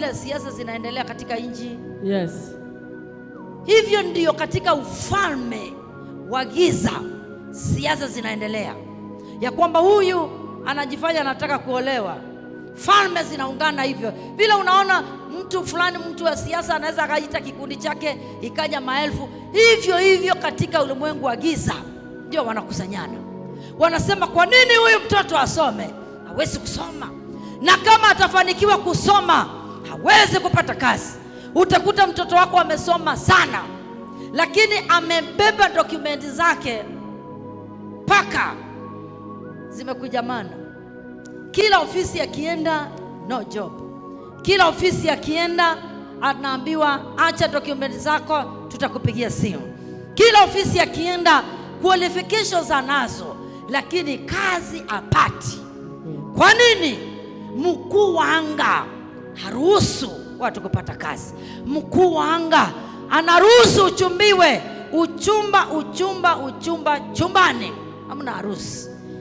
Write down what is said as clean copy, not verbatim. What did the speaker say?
vile siasa zinaendelea katika nchi? Yes. Hivyo ndio katika ufalme wa giza siasa zinaendelea, ya kwamba huyu anajifanya anataka kuolewa. Falme zinaungana hivyo. Vile unaona mtu fulani, mtu wa siasa anaweza akaita kikundi chake ikaja maelfu. Hivyo hivyo katika ulimwengu wa giza ndio wanakusanyana. Wanasema kwa nini huyu mtoto asome? Hawezi kusoma. Na kama atafanikiwa kusoma, hawezi kupata kazi. Utakuta mtoto wako amesoma sana, lakini amebeba dokumenti zake paka zimekujamana. Kila ofisi akienda no job. Kila ofisi akienda anaambiwa acha dokumenti zako, tutakupigia simu. Kila ofisi akienda qualifications anazo, lakini kazi apati. Kwa nini? Mkuu wa anga haruhusu watu kupata kazi. Mkuu wa anga anaruhusu uchumbiwe. Uchumba chumbani, hamna harusi.